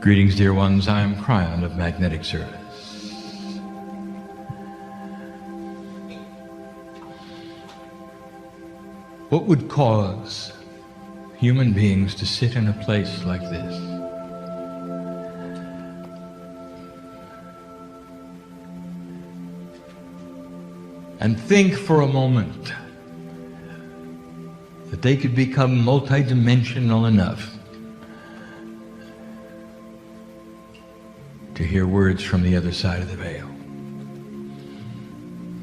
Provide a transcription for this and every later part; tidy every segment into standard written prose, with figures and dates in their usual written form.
Greetings, dear ones. I am Kryon of Magnetic Service. What would cause human beings to sit in a place like this? And think for a moment that they could become multidimensional enough to hear words from the other side of the veil.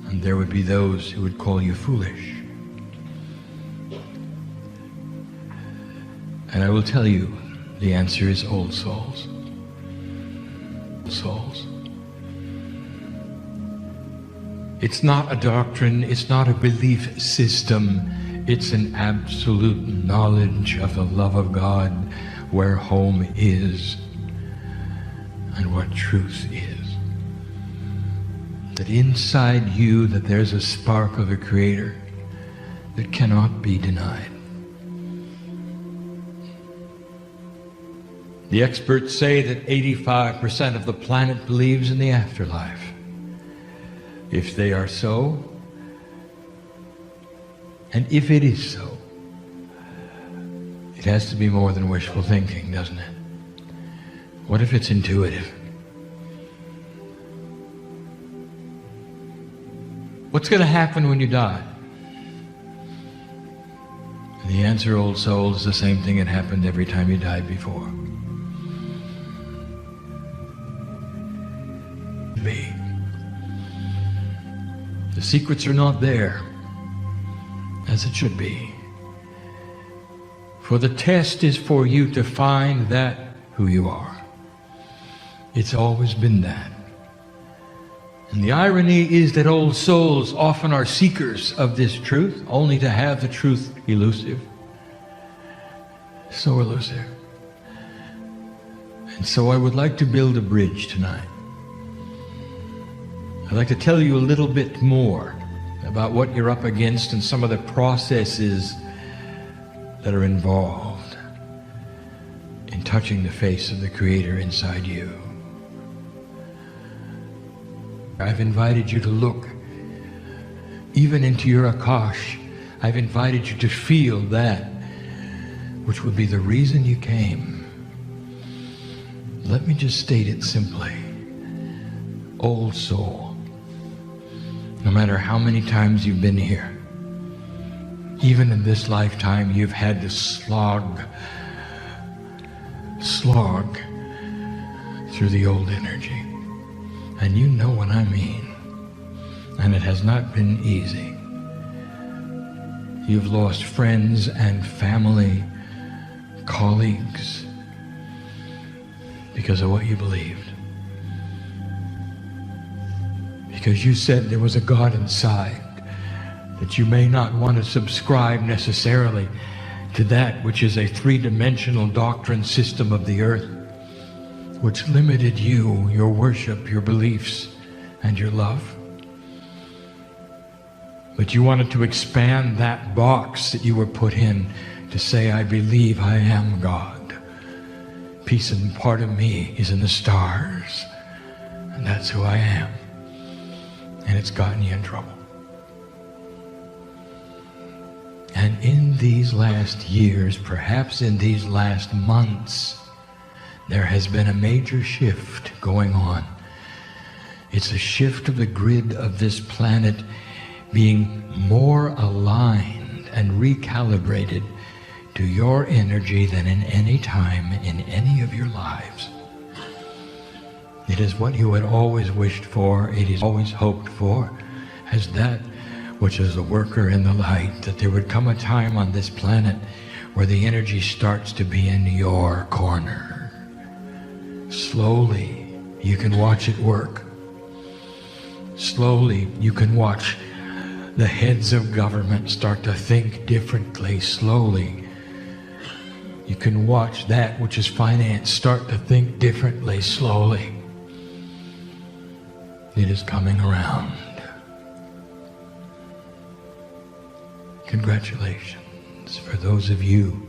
And there would be those who would call you foolish. And I will tell you, the answer is old souls. Souls. It's not a doctrine, it's not a belief system, it's an absolute knowledge of the love of God, where home is and what truth is. That inside you, that there's a spark of a Creator that cannot be denied. The experts say that 85% of the planet believes in the afterlife. If they are so, and if it is so, it has to be more than wishful thinking, doesn't it? What if it's intuitive? What's going to happen when you die? And the answer, old soul, is the same thing that happened every time you died before. Be. The secrets are not there, as it should be. For the test is for you to find that who you are. It's always been that. And the irony is that old souls often are seekers of this truth, only to have the truth elusive. So elusive. And so I would like to build a bridge tonight. I'd like to tell you a little bit more about what you're up against and some of the processes that are involved in touching the face of the Creator inside you. I've invited you to look even into your Akash. I've invited you to feel that which would be the reason you came. Let me just state it simply. Old soul, no matter how many times you've been here, even in this lifetime, you've had to slog through the old energy. And you know what I mean. And it has not been easy. You've lost friends and family, colleagues, because of what you believed. Because you said there was a God inside, that you may not want to subscribe necessarily to that which is a three-dimensional doctrine system of the earth, which limited you, your worship, your beliefs, and your love. But you wanted to expand that box that you were put in to say, I believe I am God. Piece and part of me is in the stars, and that's who I am. And it's gotten you in trouble. And in these last years, perhaps in these last months, there has been a major shift going on. It's a shift of the grid of this planet being more aligned and recalibrated to your energy than in any time in any of your lives. It is what you had always wished for, it is always hoped for, as that which is a worker in the light, that there would come a time on this planet where the energy starts to be in your corner. Slowly, you can watch it work. Slowly, you can watch the heads of government start to think differently. Slowly, you can watch that which is finance start to think differently. Slowly, it is coming around. Congratulations for those of you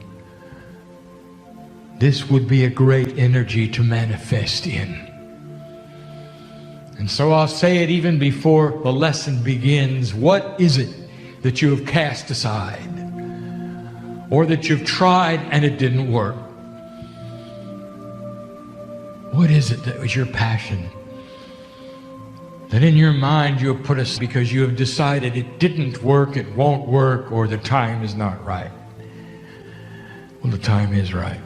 this would be a great energy to manifest in. And so I'll say it even before the lesson begins. What is it that you have cast aside? Or that you've tried and it didn't work? What is it that was your passion? That in your mind you have put aside because you have decided it didn't work, it won't work, or the time is not right. Well, the time is right.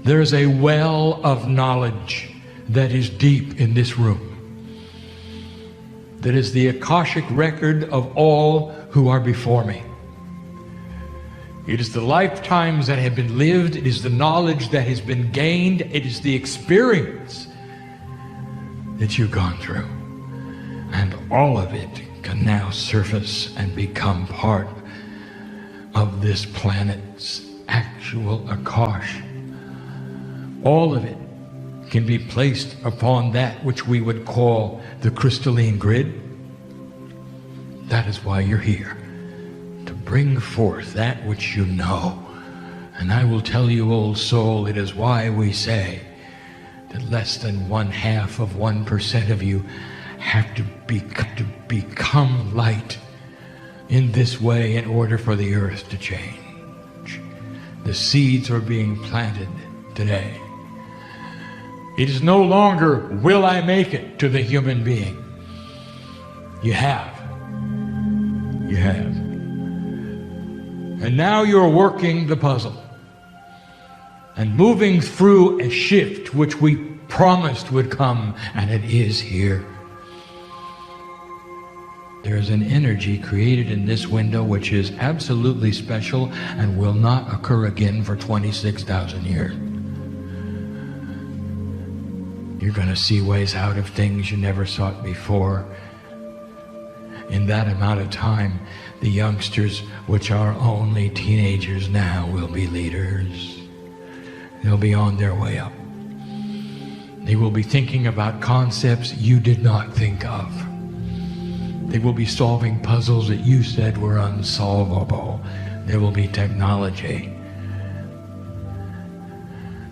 There is a well of knowledge that is deep in this room. That is the Akashic record of all who are before me. It is the lifetimes that have been lived. It is the knowledge that has been gained. It is the experience that you've gone through. And all of it can now surface and become part of this planet's actual Akash. All of it can be placed upon that which we would call the crystalline grid. That is why you're here, to bring forth that which you know. And I will tell you, old soul, it is why we say that less than 0.5% of you have to become light in this way in order for the earth to change. The seeds are being planted today. It is no longer, will I make it to the human being? You have. You have. And now you're working the puzzle and moving through a shift which we promised would come, and it is here. There is an energy created in this window which is absolutely special and will not occur again for 26,000 years. You're going to see ways out of things you never saw before. In that amount of time, the youngsters, which are only teenagers now, will be leaders. They'll be on their way up. They will be thinking about concepts you did not think of. They will be solving puzzles that you said were unsolvable. There will be technology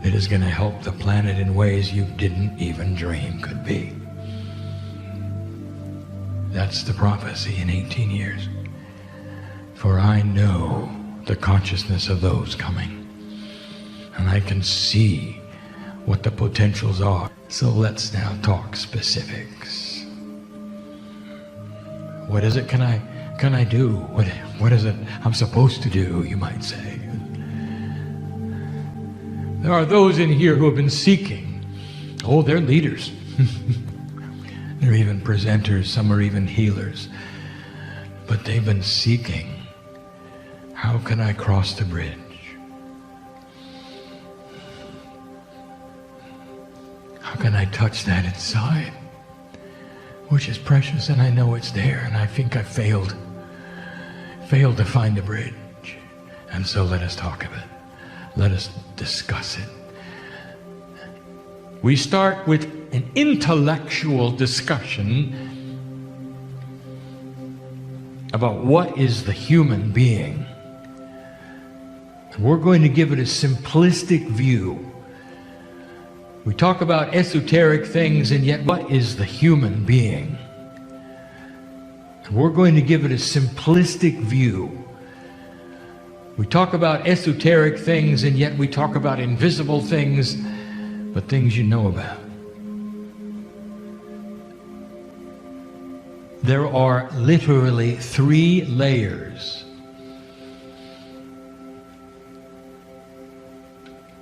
that is going to help the planet in ways you didn't even dream could be. That's the prophecy in 18 years. For I know the consciousness of those coming, and I can see what the potentials are. So let's now talk specifics. What is it can I do? What is it I'm supposed to do, you might say? There are those in here who have been seeking. Oh, they're leaders. They're even presenters. Some are even healers. But they've been seeking. How can I cross the bridge? How can I touch that inside? Which is precious, and I know it's there, and I think I failed to find the bridge. And so let us talk of it. Let us discuss it. We start with an intellectual discussion about what is the human being. And we're going to give it a simplistic view. We talk about esoteric things, and yet what is the human being? And we're going to give it a simplistic view. We talk about esoteric things, and yet we talk about invisible things, but things you know about. There are literally 3 layers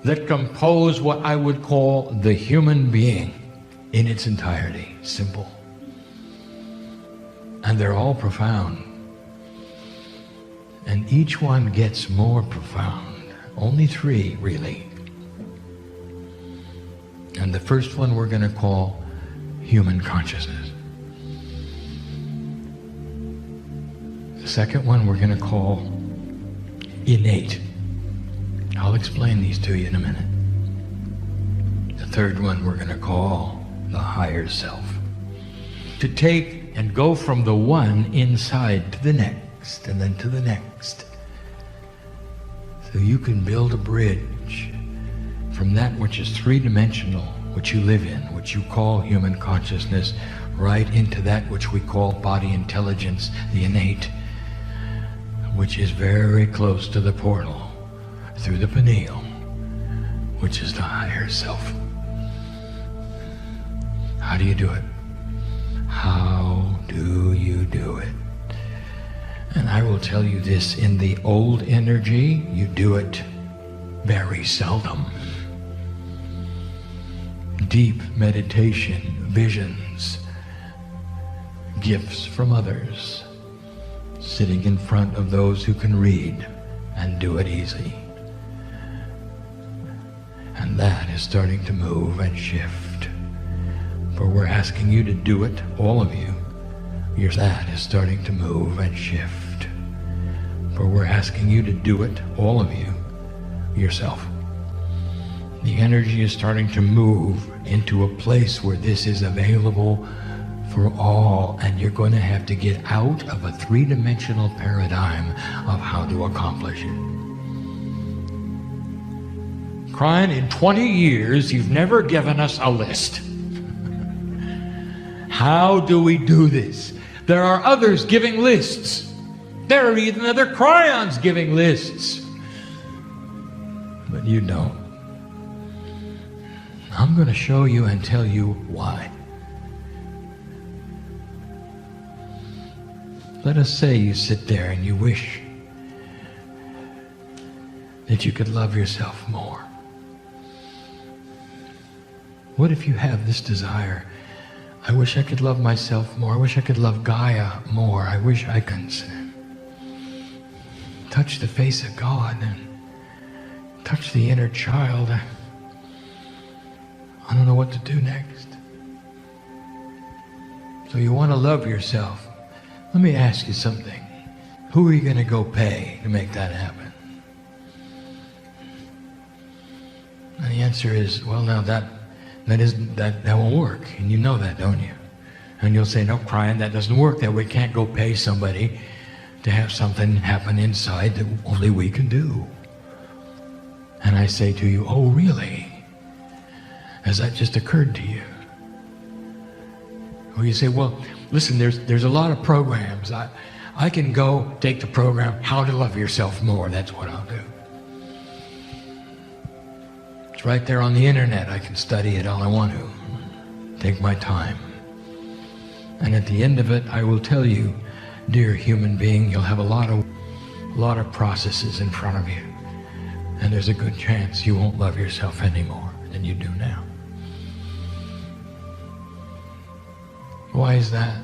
that compose what I would call the human being in its entirety. Simple. And they're all profound. And each one gets more profound. Only 3, really. And the first one we're going to call human consciousness. The second one we're going to call innate. I'll explain these to you in a minute. The third one we're going to call the higher self. To take and go from the one inside to the next, and then to the next. so you can build a bridge from that which is three-dimensional, which you live in, which you call human consciousness, right into that which we call body intelligence, the innate, which is very close to the portal through the pineal, which is the higher self. How do you do it? How do you do it? And I will tell you this, in the old energy, you do it very seldom. Deep meditation, visions, gifts from others, sitting in front of those who can read and do it easy. And that is starting to move and shift. For we're asking you to do it, all of you. That is starting to move and shift. For we're asking you to do it, all of you, yourself. The energy is starting to move into a place where this is available for all, and you're going to have to get out of a three-dimensional paradigm of how to accomplish it. Kryon, in 20 years, you've never given us a list. How do we do this? There are others giving lists. There are even other Kryons giving lists. But you don't. I'm going to show you and tell you why. Let us say you sit there and you wish that you could love yourself more. What if you have this desire? I wish I could love myself more. I wish I could love Gaia more. I wish I could touch the face of God and touch the inner child. I don't know what to do next. So you want to love yourself. Let me ask you something. Who are you going to go pay to make that happen? And the answer is, well, now that won't work. And you know that, don't you? And you'll say, no, Kryon, that doesn't work. That we can't go pay somebody to have something happen inside that only we can do. And I say to you, oh, really? Has that just occurred to you? Or you say, well, listen, there's a lot of programs. I can go take the program, How to Love Yourself More. That's what I'll do. It's right there on the internet. I can study it all I want to. Take my time. And at the end of it, I will tell you, dear human being, you'll have a lot of processes in front of you. And there's a good chance you won't love yourself any more than you do now. Why is that?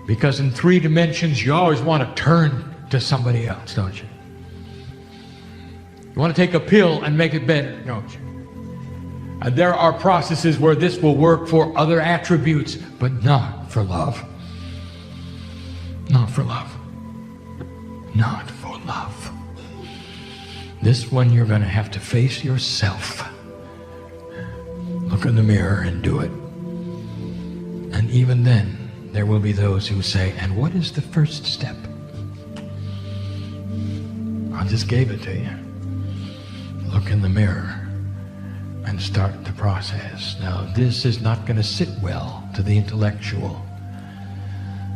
Because in 3 dimensions, you always want to turn to somebody else, don't you? You want to take a pill and make it better, don't you? And there are processes where this will work for other attributes, but not for love. Not for love. Not for love. This one you're going to have to face yourself. Look in the mirror and do it. And even then, there will be those who say, and what is the first step? I just gave it to you. Look in the mirror and start the process. Now, this is not going to sit well to the intellectual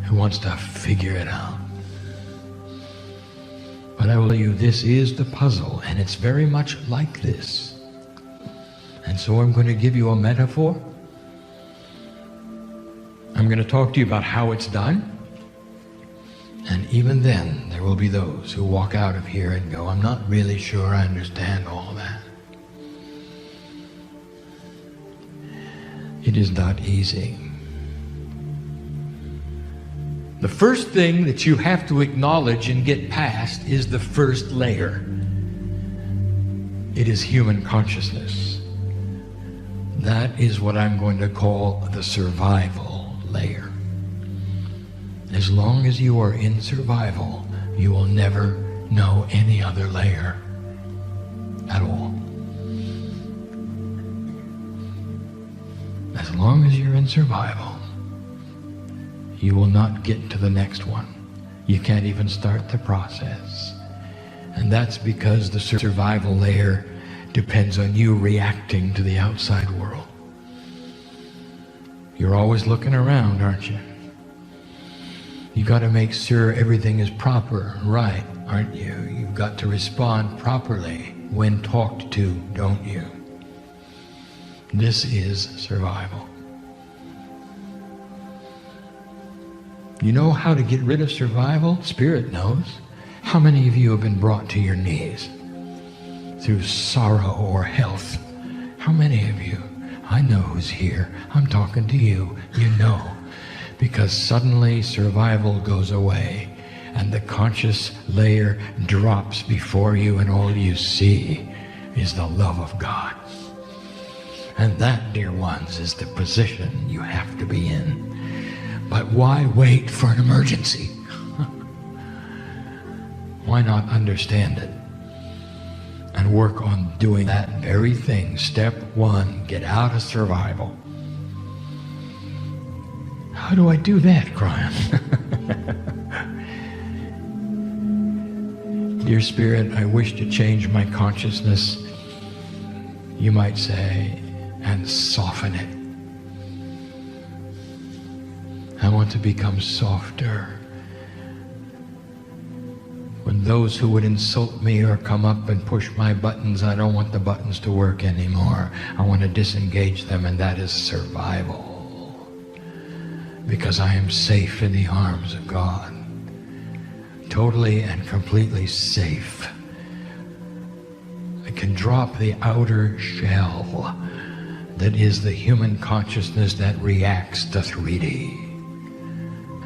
who wants to figure it out. But I will tell you, this is the puzzle, and it's very much like this. And so I'm going to give you a metaphor. I'm going to talk to you about how it's done. And even then, there will be those who walk out of here and go, I'm not really sure I understand all that. It is not easy. The first thing that you have to acknowledge and get past is the first layer. It is human consciousness. That is what I'm going to call the survival layer. As long as you are in survival, you will never know any other layer at all. As long as you're in survival, you will not get to the next one. You can't even start the process. And that's because the survival layer depends on you reacting to the outside world. You're always looking around, aren't you? You got to make sure everything is proper, right, aren't you? You've got to respond properly when talked to, don't you? This is survival. You know how to get rid of survival? Spirit knows. How many of you have been brought to your knees through sorrow or health? How many of you? I know who's here. I'm talking to you. You know. Because suddenly survival goes away and the conscious layer drops before you, and all you see is the love of God. And that, dear ones, is the position you have to be in. But why wait for an emergency? Why not understand it and work on doing that very thing? Step one, get out of survival. How do I do that, Kryon? Dear Spirit, I wish to change my consciousness, you might say, and soften it. I want to become softer. When those who would insult me or come up and push my buttons, I don't want the buttons to work anymore. I want to disengage them, and that is survival. Because I am safe in the arms of God. Totally and completely safe. I can drop the outer shell that is the human consciousness that reacts to 3D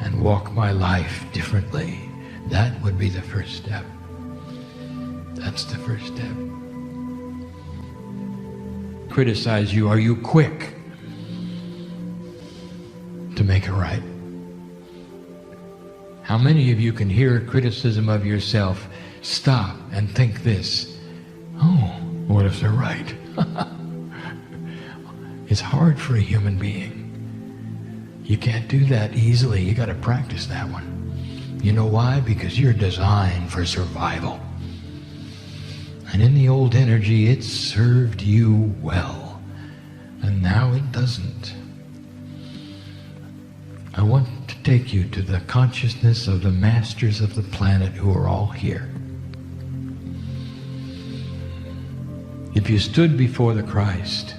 and walk my life differently. That would be the first step. That's the first step. Criticize you. Are you quick to make it right? How many of you can hear a criticism of yourself, stop and think this? Oh, what if they're right? It's hard for a human being. You can't do that easily. You got to practice that one. You know why? Because you're designed for survival. And in the old energy, it served you well. And now it doesn't. I want to take you to the consciousness of the masters of the planet who are all here. If you stood before the Christ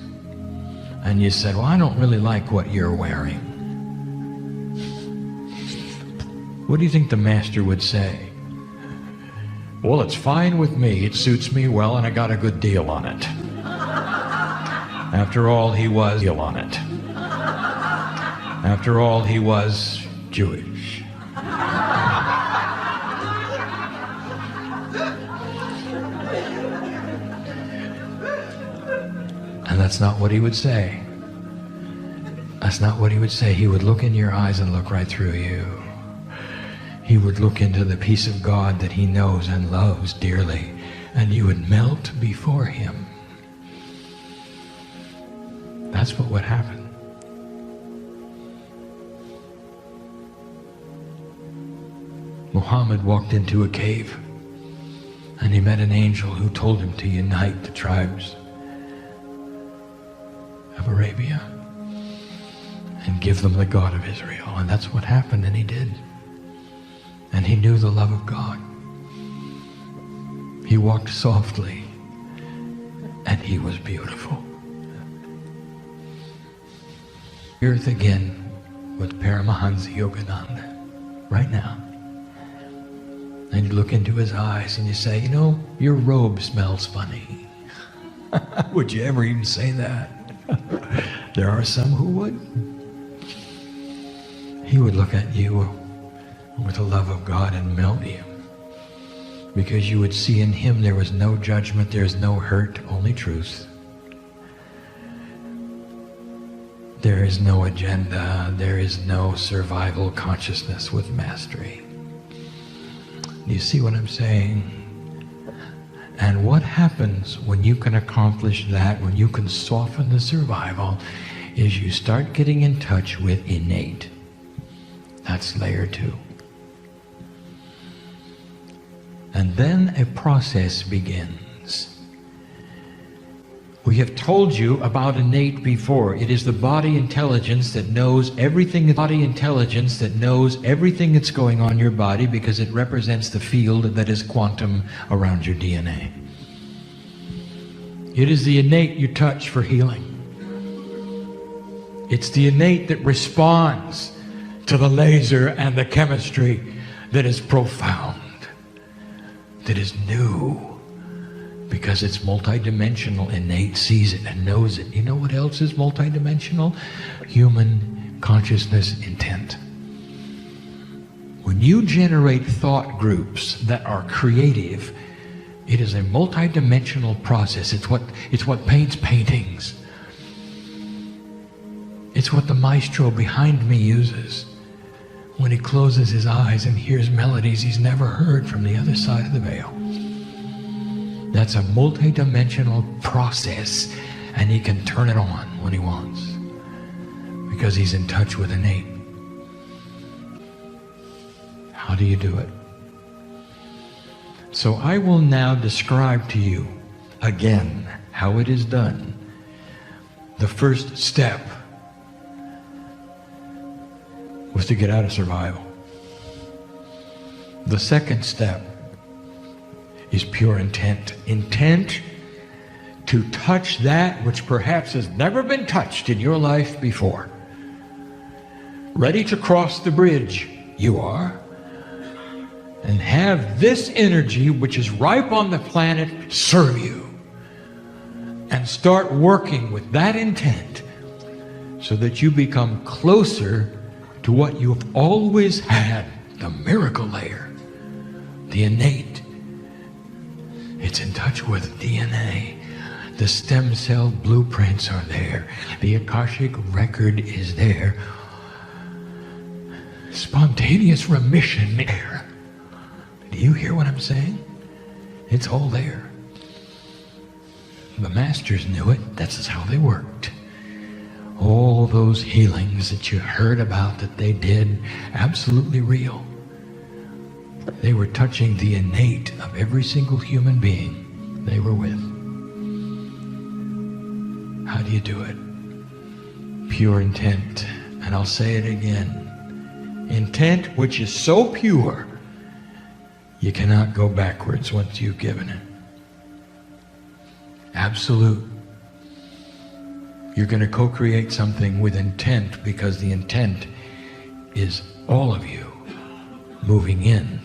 and you said, well, I don't really like what you're wearing, what do you think the master would say? Well, it's fine with me. It suits me well, and I got a good deal on it. After all, he was deal on it. After all, he was Jewish. And that's not what he would say. That's not what he would say. He would look in your eyes and look right through you. He would look into the peace of God that he knows and loves dearly, and you would melt before him. That's what would happen. Muhammad walked into a cave, and he met an angel who told him to unite the tribes of Arabia and give them the God of Israel. And that's what happened, and he did. And he knew the love of God. He walked softly, and he was beautiful. Earth again with Paramahansa Yogananda, right now. And you look into his eyes and you say, you know, your robe smells funny. Would you ever even say that? There are some who would. He would look at you with the love of God and melt you. Because you would see in him there was no judgment, there's no hurt, only truth. There is no agenda, there is no survival consciousness with mastery. Do you see what I'm saying? And what happens when you can accomplish that, when you can soften the survival, is you start getting in touch with innate. That's layer 2. And then a process begins. We have told you about innate before. It is the body intelligence that knows everything. The body intelligence that knows everything that's going on in your body because it represents the field that is quantum around your DNA. It is the innate you touch for healing. It's the innate that responds to the laser and the chemistry that is profound, that is new. Because it's multidimensional, innate sees it and knows it. You know what else is multidimensional? Human consciousness intent. When you generate thought groups that are creative, it is a multidimensional process. It's what paints paintings. It's what the maestro behind me uses when he closes his eyes and hears melodies he's never heard from the other side of the veil. That's a multidimensional process, and he can turn it on when he wants because he's in touch with innate. How do you do it? So I will now describe to you again how it is done. The first step was to get out of survival. The second step is pure intent. Intent to touch that which perhaps has never been touched in your life before. Ready to cross the bridge, you are, and have this energy which is ripe on the planet serve you. And start working with that intent so that you become closer to what you've always had, the miracle layer, the innate. It's in touch with DNA. The stem cell blueprints are there. The Akashic record is there. Spontaneous remission there. Do you hear what I'm saying? It's all there. The masters knew it. That's how they worked. All those healings that you heard about that they did, absolutely real. They were touching the innate of every single human being they were with. How do you do it? Pure intent. And I'll say it again. Intent which is so pure, you cannot go backwards once you've given it. Absolute. You're going to co-create something with intent because the intent is all of you moving in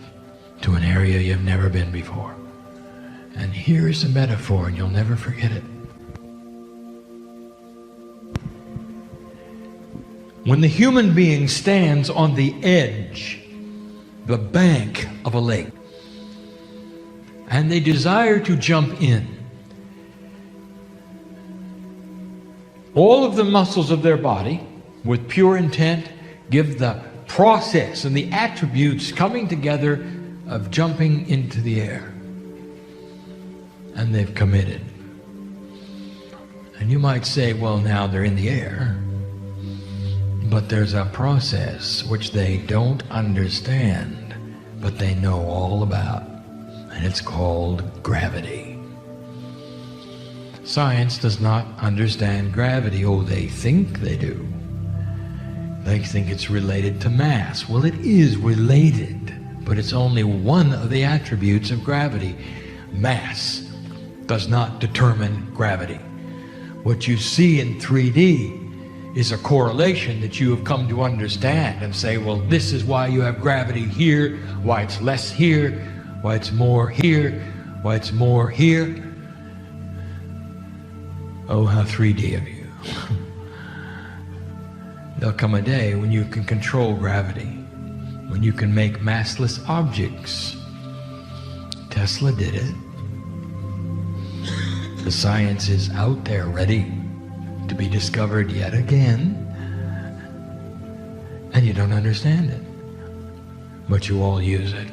to an area you've never been before. And here's a metaphor, and you'll never forget it. When the human being stands on the edge, the bank of a lake, and they desire to jump in, all of the muscles of their body, with pure intent, give the process and the attributes coming together of jumping into the air. And they've committed. And you might say, well, now they're in the air. But there's a process which they don't understand, but they know all about. And it's called gravity. Science does not understand gravity. Oh, they think they do. They think it's related to mass. Well, it is related, but it's only one of the attributes of gravity. Mass does not determine gravity. What you see in 3D is a correlation that you have come to understand and say, well, this is why you have gravity here, why it's less here, why it's more here, why it's more here. Oh, how 3D of you. There'll come a day when you can control gravity, when you can make massless objects. Tesla did it. The science is out there ready to be discovered yet again, and you don't understand it, but you all use it.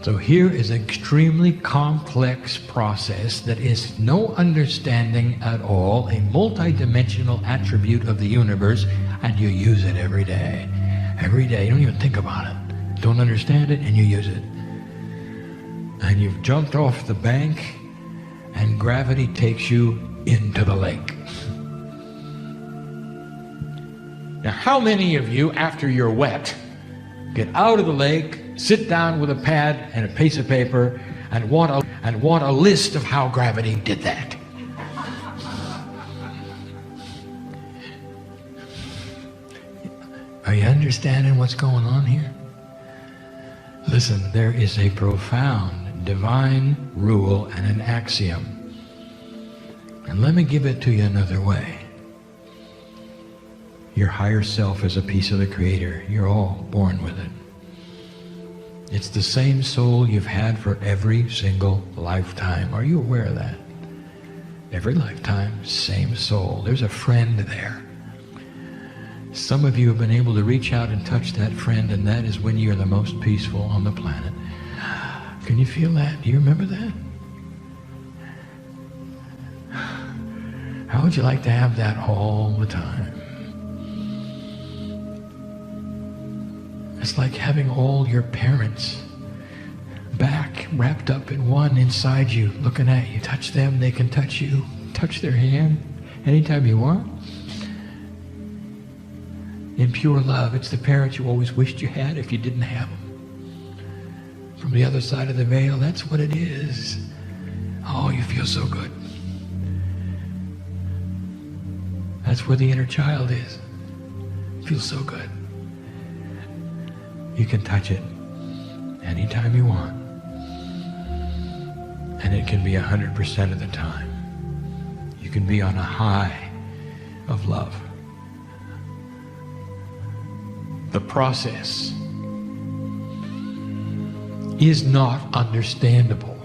So here is an extremely complex process that is no understanding at all, a multidimensional attribute of the universe, and you use it every day. Every day, you don't even think about it. Don't understand it, and you use it. and you've jumped off the bank, and gravity takes you into the lake. Now, how many of you, after you're wet, get out of the lake, sit down with a pad and a piece of paper, and want a list of how gravity did that? Are you understanding what's going on here? Listen, there is a profound divine rule and an axiom. And let me give it to you another way. Your higher self is a piece of the Creator. You're all born with it. It's the same soul you've had for every single lifetime. Are you aware of that? Every lifetime, same soul. There's a friend there. Some of you have been able to reach out and touch that friend, and that is when you're the most peaceful on the planet. Can you feel that? Do you remember that? How would you like to have that all the time? It's like having all your parents back wrapped up in one inside you, looking at you. Touch them, they can touch you. Touch their hand anytime you want. In pure love, it's the parents you always wished you had if you didn't have them. From the other side of the veil, that's what it is. Oh, you feel so good. That's where the inner child is. It feels so good. You can touch it anytime you want. And it can be 100% of the time. You can be on a high of love. The process is not understandable.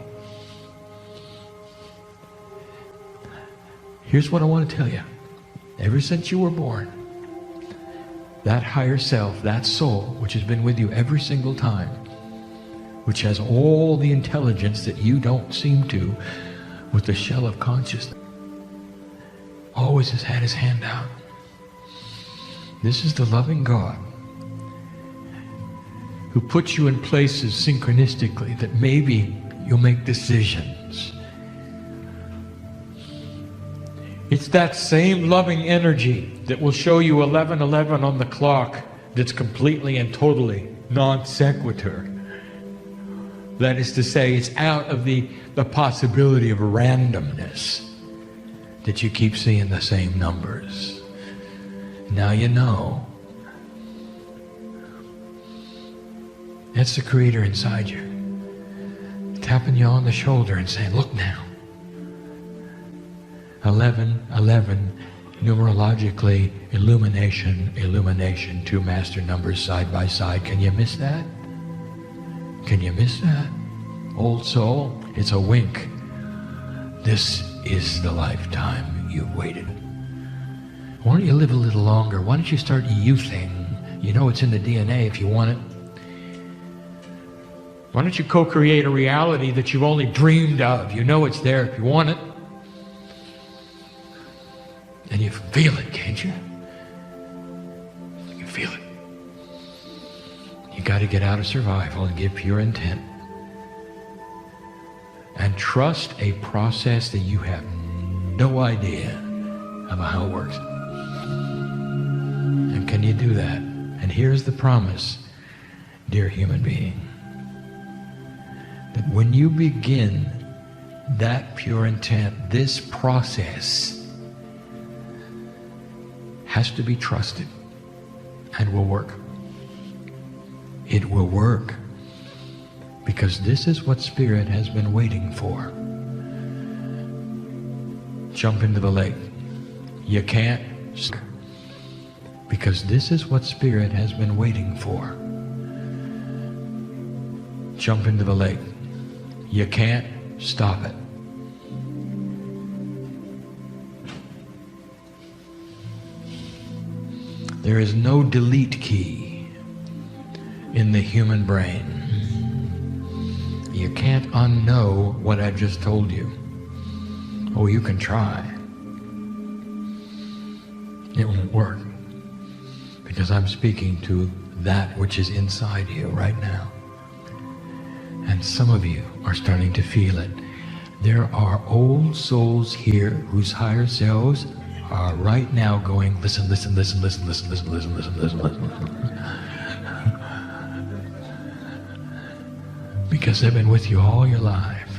Here's what I want to tell you. Ever since you were born, that higher self, that soul, which has been with you every single time, which has all the intelligence that you don't seem to with the shell of consciousness, always has had his hand out. This is the loving God who puts you in places synchronistically that maybe you'll make decisions. It's that same loving energy that will show you 11:11 on the clock that's completely and totally non sequitur. That is to say, it's out of the possibility of randomness that you keep seeing the same numbers. Now you know. That's the Creator inside you, tapping you on the shoulder and saying, look now. 11:11, numerologically, illumination, two master numbers side by side. Can you miss that? Can you miss that? Old soul, it's a wink. This is the lifetime you've waited. Why don't you live a little longer? Why don't you start youthing? You know it's in the DNA if you want it. Why don't you co-create a reality that you've only dreamed of? You know it's there if you want it. And you feel it, can't you? You can feel it. You got to get out of survival and get pure intent. And trust a process that you have no idea about how it works. And can you do that? And here's the promise, dear human being, that when you begin that pure intent, this process has to be trusted and will work. It will work because this is what Spirit has been waiting for. Jump into the lake. You can't, because this is what Spirit has been waiting for. Jump into the lake. You can't stop it. There is no delete key in the human brain. You can't unknow what I just told you. Oh, you can try. It won't work because I'm speaking to that which is inside you right now. And And some of you are starting to feel it. There are old souls here whose higher selves are right now going, listen, listen, listen, listen, listen, listen, listen, listen, listen, listen. Because they've been with you all your life.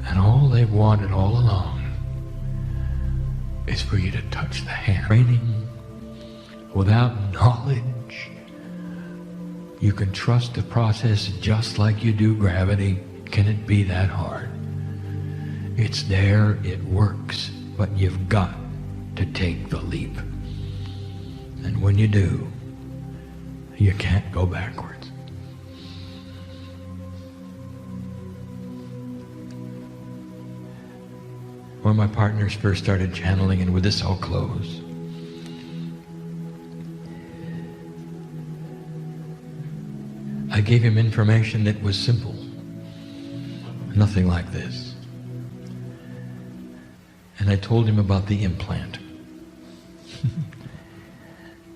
And all they've wanted all along is for you to touch the hand. Training without knowledge. You can trust the process just like you do gravity. Can it be that hard? It's there, it works, but you've got to take the leap. And when you do, you can't go backwards. When my partners first started channeling, and with this I'll close, I gave him information that was simple. Nothing like this. And I told him about the implant.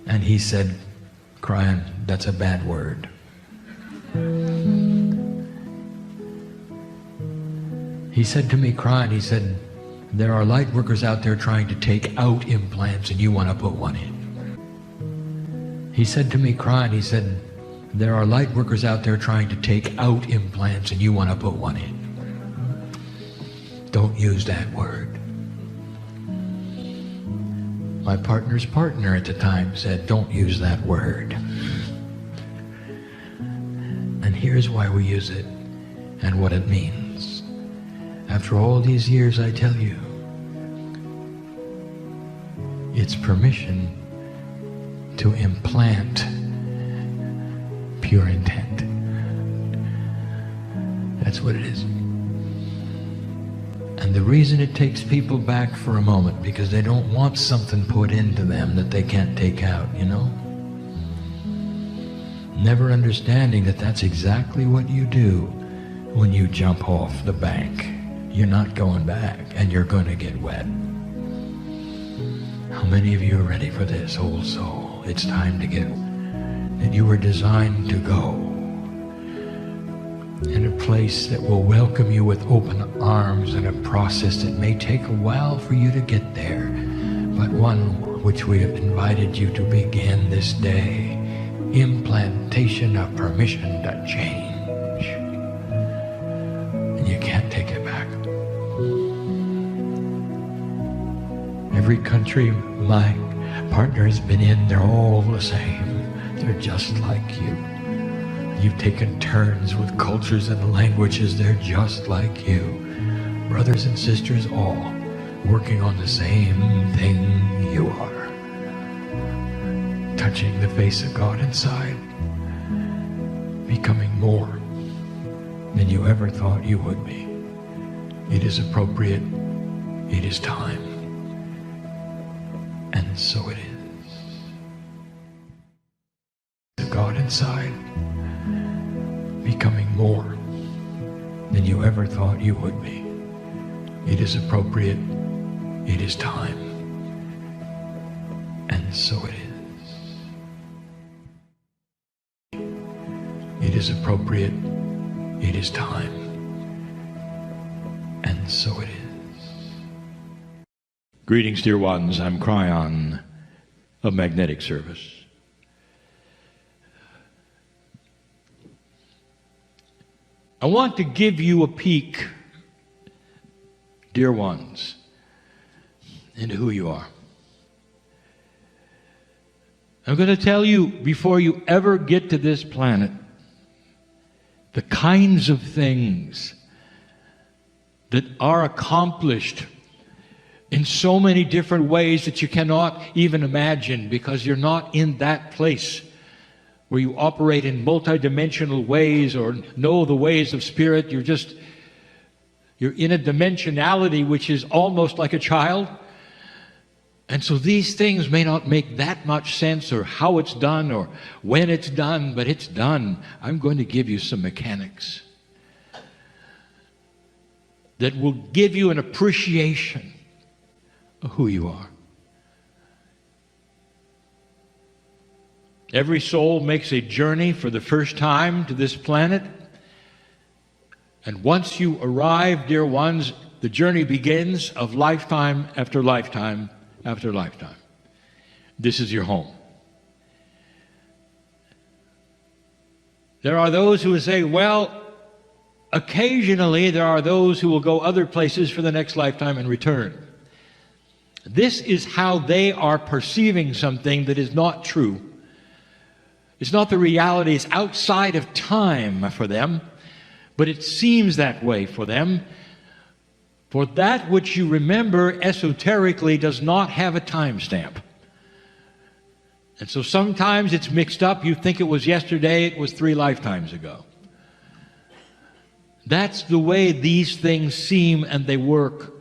And he said, Kryon, that's a bad word. He said to me, Kryon, he said, there are light workers out there trying to take out implants and you want to put one in. He said to me, Kryon, he said, there are light workers out there trying to take out implants and you want to put one in. Don't use that word. My partner's partner at the time said, don't use that word. And here's why we use it and what it means. After all these years, I tell you, it's permission to implant pure intent. That's what it is. And the reason it takes people back for a moment, because they don't want something put into them that they can't take out, you know? Never understanding that that's exactly what you do when you jump off the bank. You're not going back, and you're going to get wet. How many of you are ready for this, old soul? It's time to get, that you were designed to go in a place that will welcome you with open arms, and a process that may take a while for you to get there, but one which we have invited you to begin this day. Implantation of permission to change. And you can't take it back. Every country my partner has been in, they're all the same. They're just like you. You've taken turns with cultures and languages, they're just like you. Brothers and sisters all working on the same thing you are. Touching the face of God inside. Becoming more than you ever thought you would be. It is appropriate. It is time. And so it is. God inside. Becoming more than you ever thought you would be. It is appropriate. It is time. And so it is. It is appropriate. It is time. And so it is. Greetings, dear ones. I'm Kryon of Magnetic Service. I want to give you a peek, dear ones, into who you are. I'm going to tell you, before you ever get to this planet, the kinds of things that are accomplished in so many different ways that you cannot even imagine, because you're not in that place where you operate in multidimensional ways or know the ways of spirit. You're in a dimensionality which is almost like a child. And so these things may not make that much sense, or how it's done or when it's done, but it's done. I'm going to give you some mechanics that will give you an appreciation of who you are. Every soul makes a journey for the first time to this planet. And once you arrive, dear ones, the journey begins of lifetime after lifetime after lifetime. This is your home. There are those who will say, well, occasionally there are those who will go other places for the next lifetime and return. This is how they are perceiving something that is not true. It's not the reality. It's outside of time for them, but it seems that way for them. For that which you remember esoterically does not have a timestamp. And so sometimes it's mixed up. You think it was yesterday, it was 3 lifetimes ago. That's the way these things seem and they work.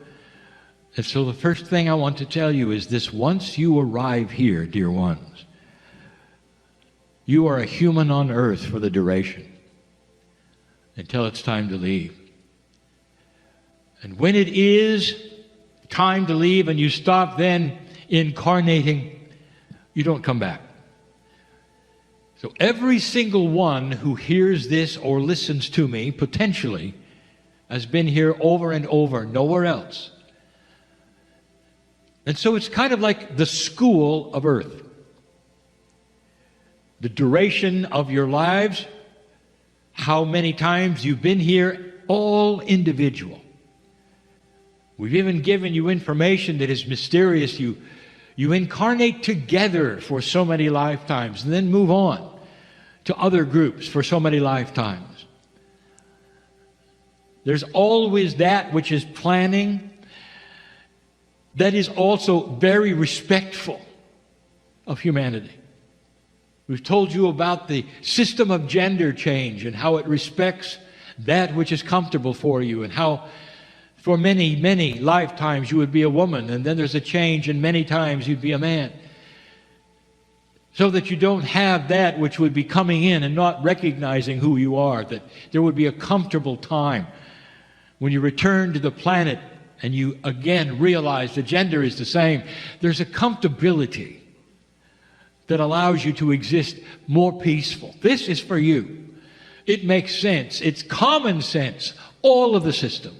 And so the first thing I want to tell you is this: once you arrive here, dear ones, you are a human on earth for the duration until it's time to leave. And when it is time to leave and you stop then incarnating, you don't come back. So every single one who hears this or listens to me potentially has been here over and over, nowhere else. And so it's kind of like the school of earth. The duration of your lives, how many times you've been here, all individual. We've even given you information that is mysterious. You incarnate together for so many lifetimes and then move on to other groups for so many lifetimes. There's always that which is planning that is also very respectful of humanity. We've told you about the system of gender change and how it respects that which is comfortable for you, and how for many, many lifetimes you would be a woman, and then there's a change and many times you'd be a man. So that you don't have that which would be coming in and not recognizing who you are, that there would be a comfortable time when you return to the planet and you again realize the gender is the same. There's a comfortability that allows you to exist more peaceful. This is for you. It makes sense. It's common sense. All of the systems.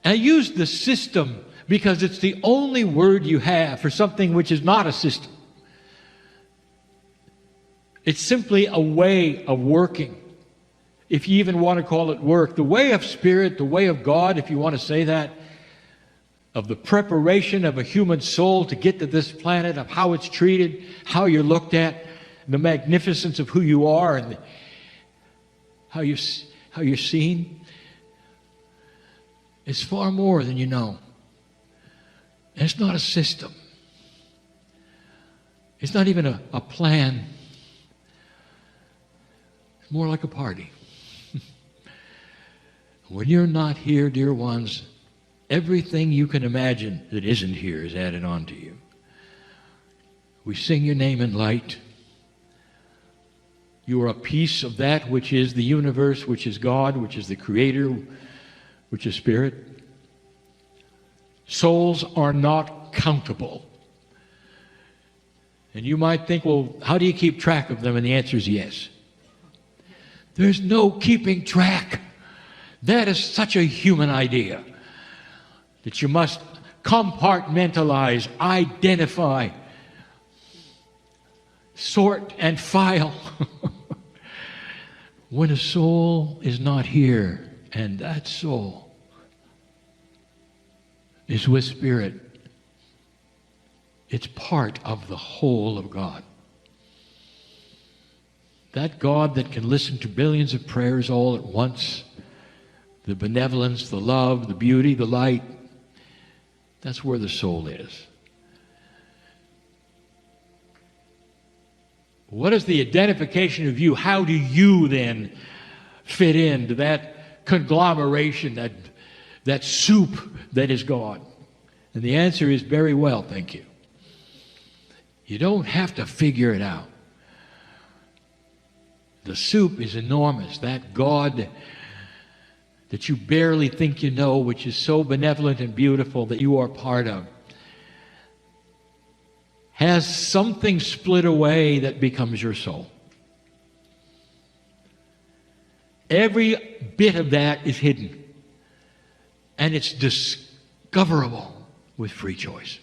And I use the system because it's the only word you have for something which is not a system. It's simply a way of working, if you even want to call it work. The way of spirit, the way of God, if you want to say that, of the preparation of a human soul to get to this planet, of how it's treated, how you're looked at, the magnificence of who you are, and how you're seen. It's far more than you know. And it's not a system. It's not even a plan. It's more like a party. When you're not here, dear ones, everything you can imagine that isn't here is added on to you. We sing your name in light. You are a piece of that which is the universe, which is God, which is the Creator, which is Spirit. Souls are not countable. And you might think, well, how do you keep track of them? And the answer is yes. There's no keeping track. That is such a human idea that you must compartmentalize, identify, sort, and file. When a soul is not here, and that soul is with Spirit, it's part of the whole of God. That God that can listen to billions of prayers all at once, the benevolence, the love, the beauty, the light, that's where the soul is. What is the identification of you? How do you then fit into that conglomeration, that soup that is God? And the answer is very well, thank you. You don't have to figure it out. The soup is enormous. That God that you barely think you know, which is so benevolent and beautiful that you are part of, has something split away that becomes your soul. Every bit of that is hidden. And it's discoverable with free choice.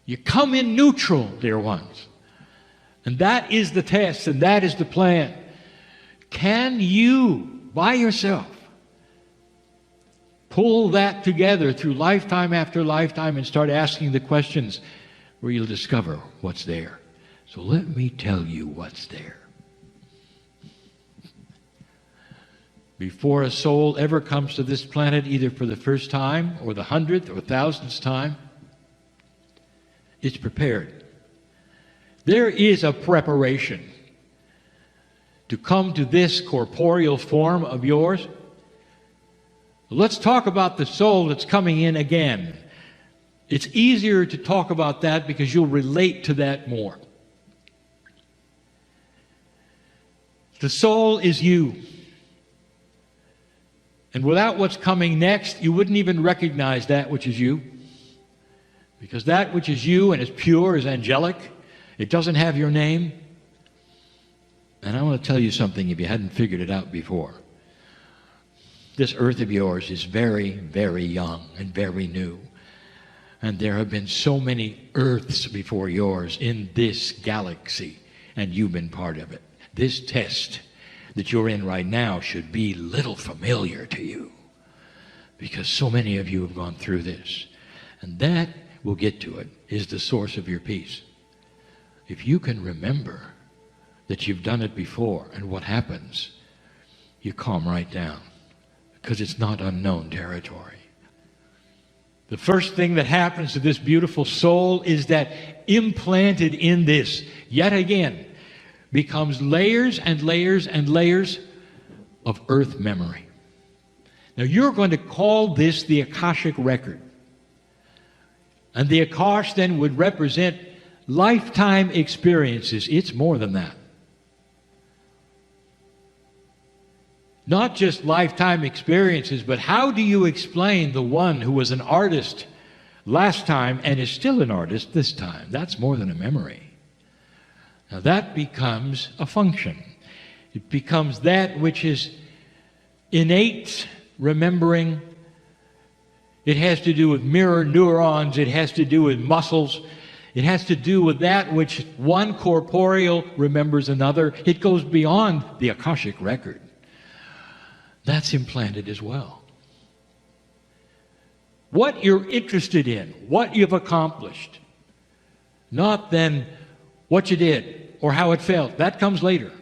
You come in neutral, dear ones. And that is the test, and that is the plan. Can you, by yourself, pull that together through lifetime after lifetime and start asking the questions where you'll discover what's there? So let me tell you what's there. Before a soul ever comes to this planet, either for the first time or the 100th or 1000th time, it's prepared. There is a preparation to come to this corporeal form of yours. Let's talk about the soul that's coming in again. It's easier to talk about that because you'll relate to that more. The soul is you. And without what's coming next, you wouldn't even recognize that which is you. Because that which is you and is pure is angelic. It doesn't have your name. And I want to tell you something if you hadn't figured it out before. This earth of yours is very, very young and very new. And there have been so many earths before yours in this galaxy, and you've been part of it. This test that you're in right now should be little familiar to you, because so many of you have gone through this. And that, we'll get to it, is the source of your peace. If you can remember that you've done it before and what happens, you calm right down, because it's not unknown territory. The first thing that happens to this beautiful soul is that implanted in this, yet again, becomes layers and layers and layers of earth memory. Now you're going to call this the Akashic record. And the Akash then would represent lifetime experiences. It's more than that. Not just lifetime experiences, but how do you explain the one who was an artist last time and is still an artist this time? That's more than a memory. Now that becomes a function. It becomes that which is innate remembering. It has to do with mirror neurons. It has to do with muscles. It has to do with that which one corporeal remembers another. It goes beyond the Akashic record. That's implanted as well. What you're interested in, what you've accomplished, not then what you did or how it felt. That comes later.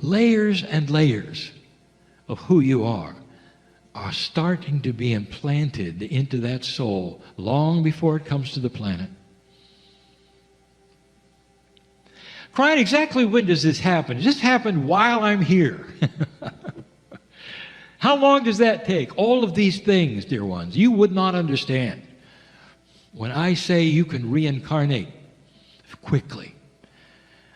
Layers and layers of who you are starting to be implanted into that soul long before it comes to the planet. Kryon, exactly when does this happen? Does this happen while I'm here? How long does that take? All of these things, dear ones, you would not understand when I say you can reincarnate quickly.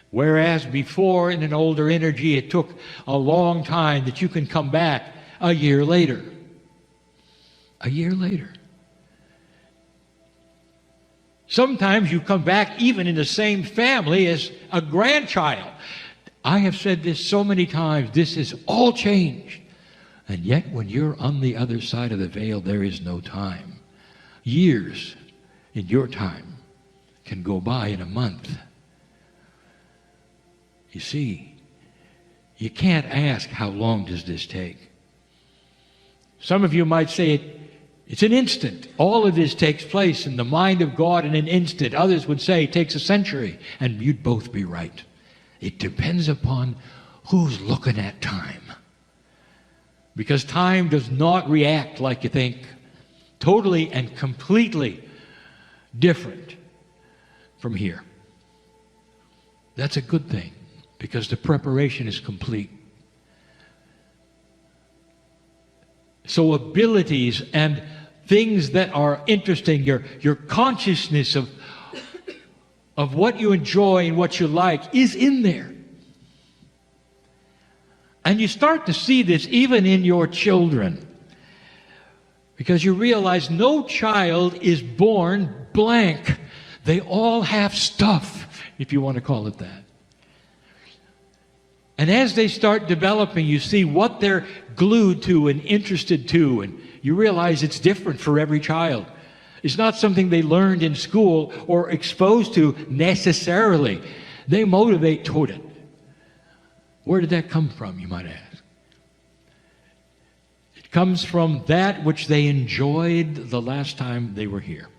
Whereas before, in an older energy, it took a long time, that you can come back a year later. A year later. Sometimes you come back even in the same family as a grandchild. I have said this so many times, this is all changed. And yet when you're on the other side of the veil, there is no time. Years in your time can go by in a month. You see, you can't ask, how long does this take? Some of you might say it's an instant. All of this takes place in the mind of God in an instant. Others would say it takes a century, and you'd both be right. It depends upon who's looking at time. Because time does not react like you think. Totally and completely different from here. That's a good thing, because the preparation is complete. So abilities and things that are interesting, your consciousness of what you enjoy and what you like is in there. And you start to see this even in your children, because you realize no child is born blank. They all have stuff, if you want to call it that. And as they start developing, you see what they're glued to and interested to, and you realize it's different for every child. It's not something they learned in school or exposed to necessarily. They motivate toward it. Where did that come from, you might ask? It comes from that which they enjoyed the last time they were here.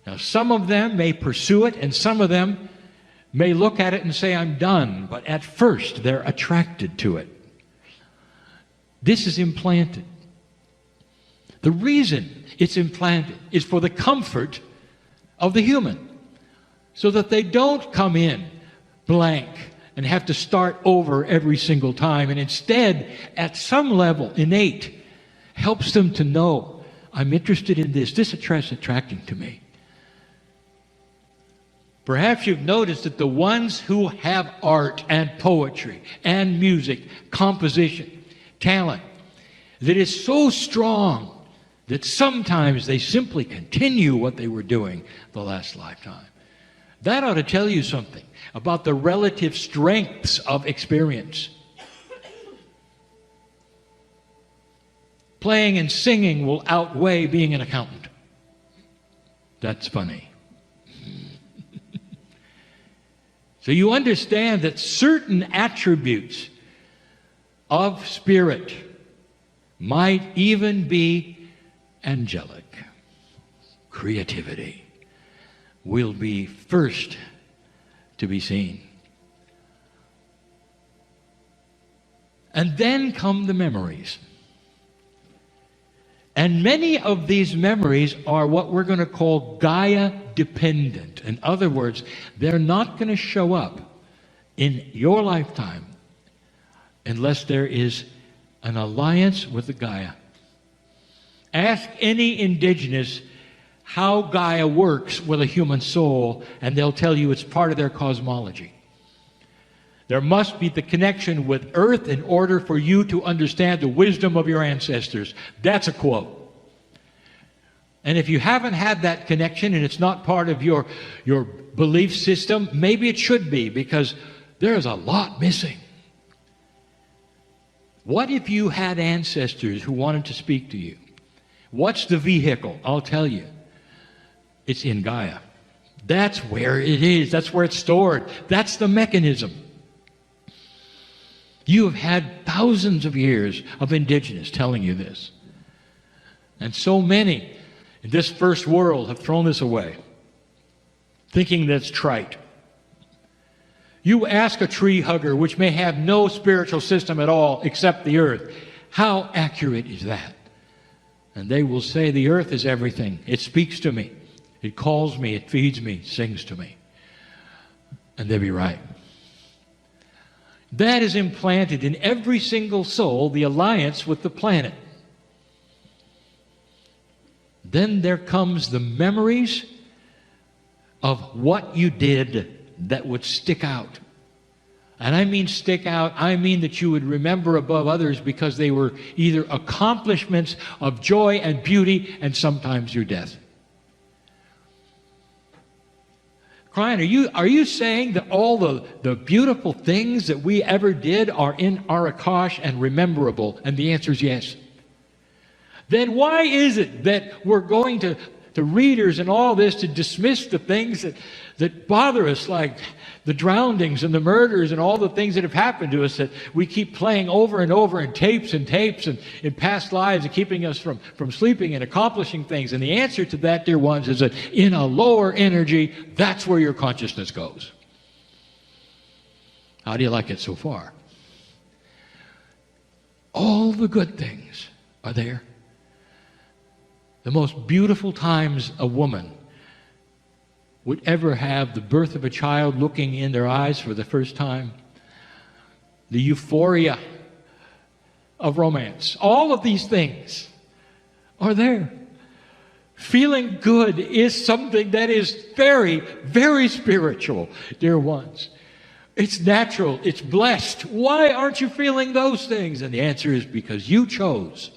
Now, some of them may pursue it, and some of them may look at it and say, I'm done. But at first, they're attracted to it. This is implanted. The reason it's implanted is for the comfort of the human, so that they don't come in blank and have to start over every single time, and instead, at some level, innate, helps them to know, I'm interested in this. This is attracting to me. Perhaps you've noticed that the ones who have art and poetry and music, composition, talent, that is so strong that sometimes they simply continue what they were doing the last lifetime. That ought to tell you something about the relative strengths of experience. Playing and singing will outweigh being an accountant. That's funny. So you understand that certain attributes of spirit might even be angelic. Creativity will be first to be seen. And then come the memories. And many of these memories are what we're going to call Gaia dependent. In other words, they're not going to show up in your lifetime unless there is an alliance with the Gaia. Ask any indigenous how Gaia works with a human soul, and they'll tell you it's part of their cosmology. There must be the connection with Earth in order for you to understand the wisdom of your ancestors. That's a quote. And if you haven't had that connection and it's not part of your belief system, maybe it should be, because there's a lot missing. What if you had ancestors who wanted to speak to you? What's the vehicle? I'll tell you. It's in Gaia. That's where it is. That's where it's stored. That's the mechanism. You have had thousands of years of indigenous telling you this. And so many in this first world have thrown this away, thinking that's trite. You ask a tree hugger, which may have no spiritual system at all except the earth, how accurate is that? And they will say the earth is everything. It speaks to me. It calls me. It feeds me. Sings to me. And they'll be right. That is implanted in every single soul, the alliance with the planet. Then there comes the memories of what you did that would stick out. And I mean stick out, I mean that you would remember above others because they were either accomplishments of joy and beauty and sometimes your death. Kryon, are you saying that all the beautiful things that we ever did are in our Akash and rememberable? And the answer is yes. Then why is it that we're going to readers and all this to dismiss the things that bother us, like the drownings and the murders and all the things that have happened to us that we keep playing over and over in tapes and in past lives and keeping us from sleeping and accomplishing things? And the answer to that, dear ones, is that in a lower energy, that's where your consciousness goes. How do you like it so far? All the good things are there. The most beautiful times a woman would ever have, the birth of a child looking in their eyes for the first time, the euphoria of romance, all of these things are there. Feeling good is something that is very, very spiritual, dear ones. It's natural, it's blessed. Why aren't you feeling those things? And the answer is because you chose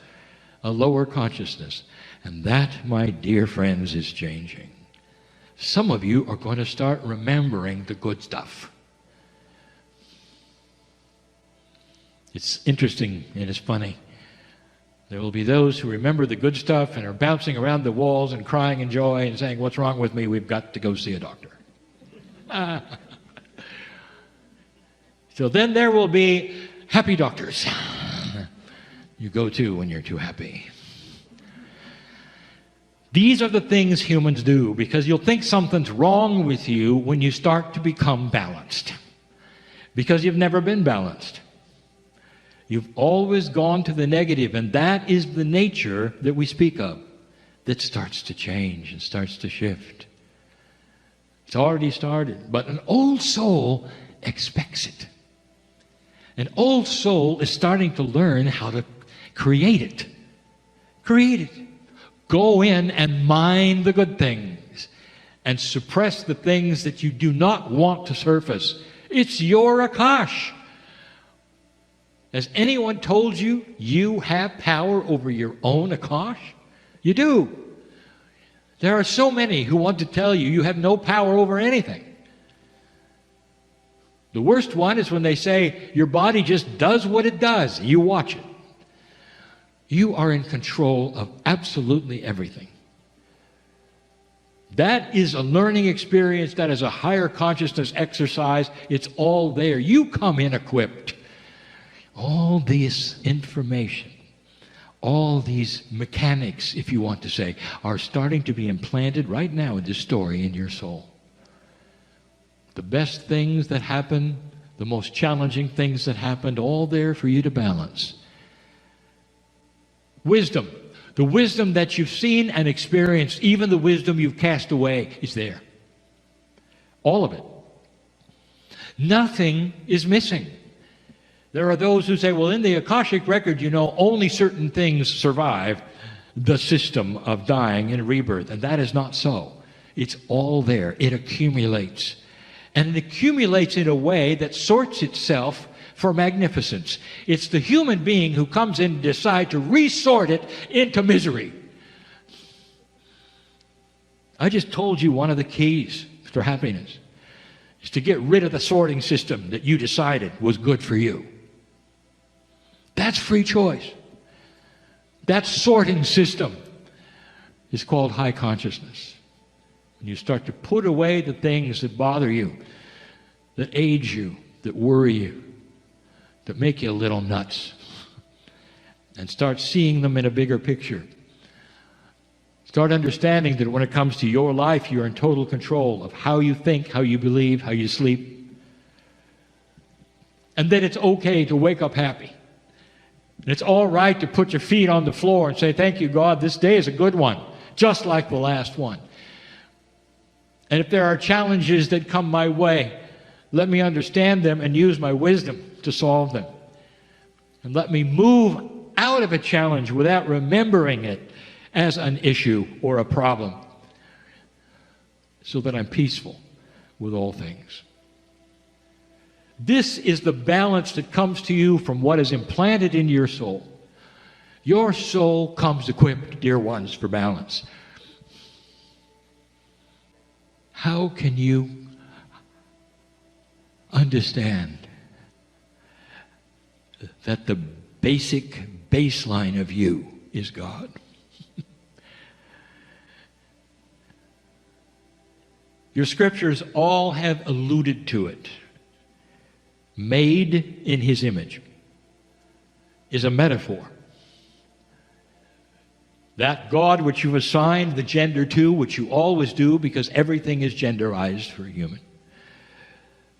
a lower consciousness. And that, my dear friends, is changing. some of you are going to start remembering the good stuff. It's interesting and it's funny. There will be those who remember the good stuff and are bouncing around the walls and crying in joy and saying, "What's wrong with me? We've got to go see a doctor." So then there will be happy doctors. You go to when you're too happy. These are the things humans do, because you'll think something's wrong with you when you start to become balanced. Because you've never been balanced. You've always gone to the negative, and that is the nature that we speak of, that starts to change and starts to shift. It's already started, but an old soul expects it. An old soul is starting to learn how to create it. Create it. Go in and mine the good things and suppress the things that you do not want to surface. It's your Akash. Has anyone told you you have power over your own Akash? You do. There are so many who want to tell you you have no power over anything. The worst one is when they say your body just does what it does. You watch it. You are in control of absolutely everything. That is a learning experience. That is a higher consciousness exercise. It's all there. You come in equipped. All this information, all these mechanics, if you want to say, are starting to be implanted right now in this story in your soul. The best things that happen, the most challenging things that happened, all there for you to balance. Wisdom. The wisdom that you've seen and experienced, even the wisdom you've cast away, is there. All of it. Nothing is missing. There are those who say, well, in the Akashic record, you know, only certain things survive the system of dying and rebirth. And that is not so. It's all there. It accumulates. And it accumulates in a way that sorts itself for magnificence. It's the human being who comes in and decides to resort it into misery. I just told you one of the keys for happiness is to get rid of the sorting system that you decided was good for you. That's free choice. That sorting system is called high consciousness. When you start to put away the things that bother you, that age you, that worry you, that make you a little nuts, and start seeing them in a bigger picture. Start understanding that when it comes to your life, you're in total control of how you think, how you believe, how you sleep. And that it's okay to wake up happy. And it's all right to put your feet on the floor and say, thank you, God, this day is a good one, just like the last one. And if there are challenges that come my way, let me understand them and use my wisdom to solve them. And let me move out of a challenge without remembering it as an issue or a problem, so that I'm peaceful with all things. This is the balance that comes to you from what is implanted in your soul. Your soul comes equipped, dear ones, for balance. How can you understand that the basic baseline of you is God? Your scriptures all have alluded to it. Made in His image is a metaphor. That God which you've assigned the gender to, which you always do because everything is genderized for a human.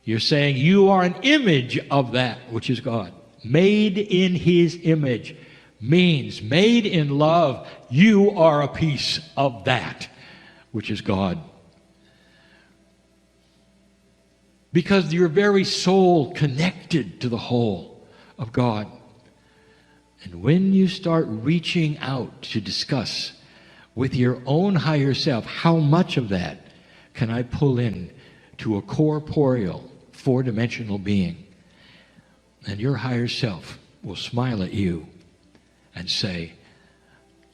You're saying you are an image of that which is God. Made in His image means made in love. You are a piece of that which is God. Because your very soul connected to the whole of God. And when you start reaching out to discuss with your own higher self, how much of that can I pull in to a corporeal, four-dimensional being? And your higher self will smile at you and say,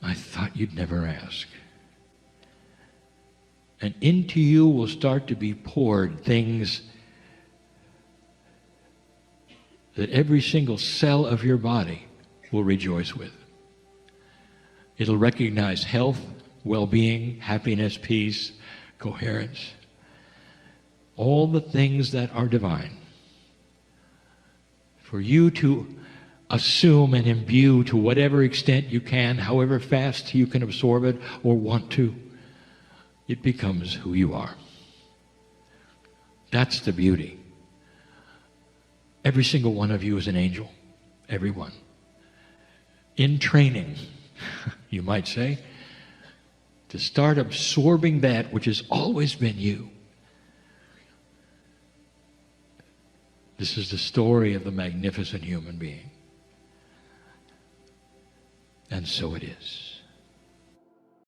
I thought you'd never ask. And into you will start to be poured things that every single cell of your body will rejoice with. It'll recognize health, well-being, happiness, peace, coherence, all the things that are divine. For you to assume and imbue to whatever extent you can, however fast you can absorb it or want to, it becomes who you are. That's the beauty. Every single one of you is an angel. Every one. In training, you might say, to start absorbing that which has always been you. This is the story of the magnificent human being. And so it is.